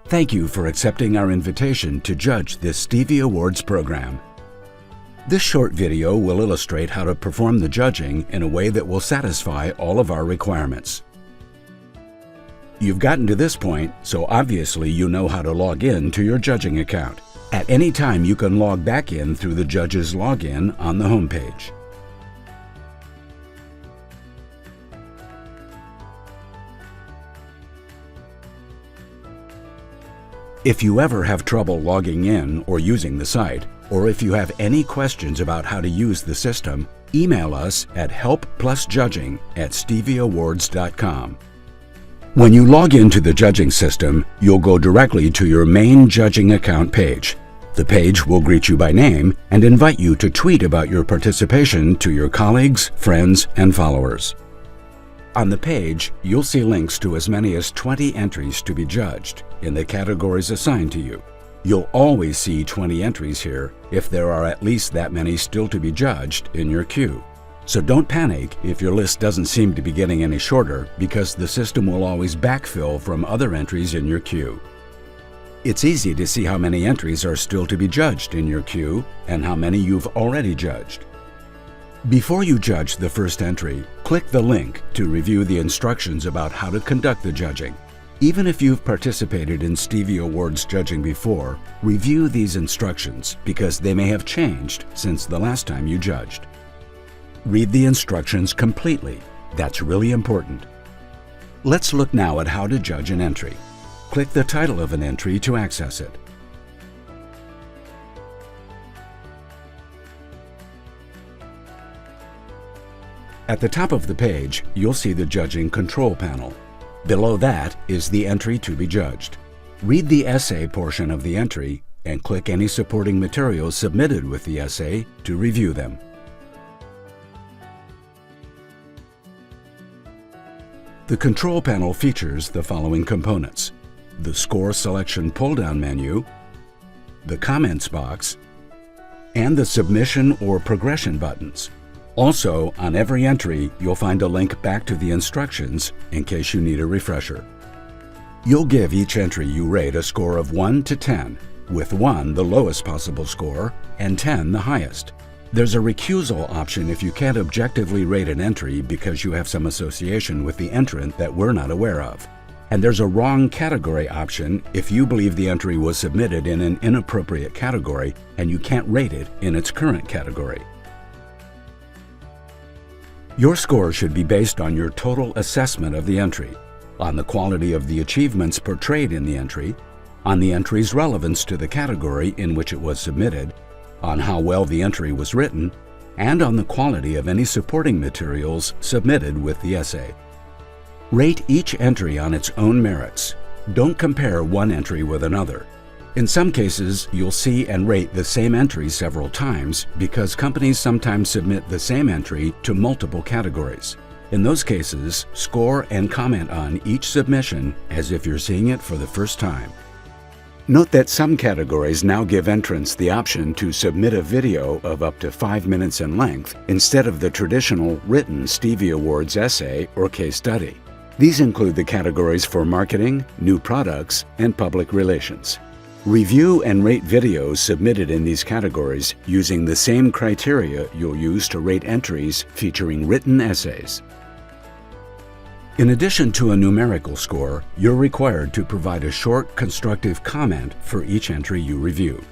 Thank you for accepting our invitation to judge this Stevie Awards program. This short video will illustrate how to perform the judging in a way that will satisfy all of our requirements. You've gotten to this point, so obviously you know how to log in to your judging account. At any time, you can log back in through the judge's login on the home page. If you ever have trouble logging in or using the site, or if you have any questions about how to use the system, email us at help+judging@stevieawards.com. When you log into the judging system, you'll go directly to your main judging account page. The page will greet you by name and invite you to tweet about your participation to your colleagues, friends, and followers. On the page, you'll see links to as many as 20 entries to be judged in the categories assigned to you. You'll always see 20 entries here if there are at least that many still to be judged in your queue. So don't panic if your list doesn't seem to be getting any shorter, because the system will always backfill from other entries in your queue. It's easy to see how many entries are still to be judged in your queue and how many you've already judged. Before you judge the first entry, click the link to review the instructions about how to conduct the judging. Even if you've participated in Stevie Awards judging before, review these instructions because they may have changed since the last time you judged. Read the instructions completely. That's really important. Let's look now at how to judge an entry. Click the title of an entry to access it. At the top of the page, you'll see the Judging Control panel. Below that is the entry to be judged. Read the essay portion of the entry and click any supporting materials submitted with the essay to review them. The control panel features the following components: the score selection pull-down menu, the comments box, and the submission or progression buttons. Also, on every entry, you'll find a link back to the instructions in case you need a refresher. You'll give each entry you rate a score of 1 to 10, with 1 the lowest possible score and 10 the highest. There's a recusal option if you can't objectively rate an entry because you have some association with the entrant that we're not aware of. And there's a wrong category option if you believe the entry was submitted in an inappropriate category and you can't rate it in its current category. Your score should be based on your total assessment of the entry, on the quality of the achievements portrayed in the entry, on the entry's relevance to the category in which it was submitted, on how well the entry was written, and on the quality of any supporting materials submitted with the essay. Rate each entry on its own merits. Don't compare one entry with another. In some cases, you'll see and rate the same entry several times because companies sometimes submit the same entry to multiple categories. In those cases, score and comment on each submission as if you're seeing it for the first time. Note that some categories now give entrants the option to submit a video of up to 5 minutes in length instead of the traditional written Stevie Awards essay or case study. These include the categories for marketing, new products, and public relations. Review and rate videos submitted in these categories using the same criteria you'll use to rate entries featuring written essays. In addition to a numerical score, you're required to provide a short, constructive comment for each entry you review.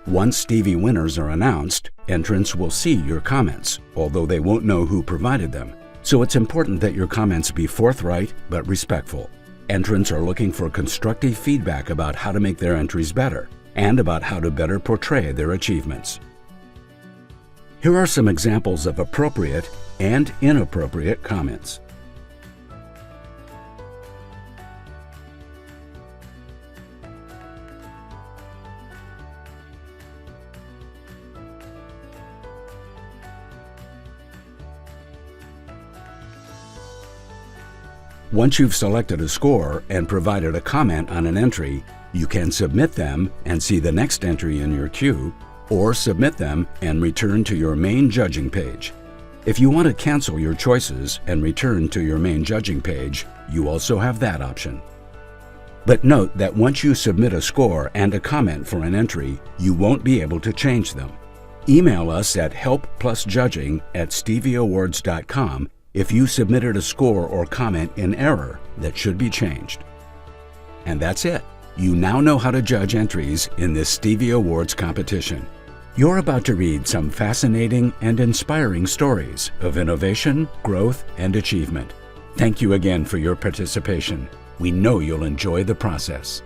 Once Stevie winners are announced, entrants will see your comments, although they won't know who provided them. So it's important that your comments be forthright but respectful. Entrants are looking for constructive feedback about how to make their entries better and about how to better portray their achievements. Here are some examples of appropriate and inappropriate comments. Once you've selected a score and provided a comment on an entry, you can submit them and see the next entry in your queue, or submit them and return to your main judging page. If you want to cancel your choices and return to your main judging page, you also have that option. But note that once you submit a score and a comment for an entry, you won't be able to change them. Email us at helpplusjudging@stevieawards.com if you submitted a score or comment in error that should be changed. And that's it. You now know how to judge entries in this Stevie Awards competition. You're about to read some fascinating and inspiring stories of innovation, growth, and achievement. Thank you again for your participation. We know you'll enjoy the process.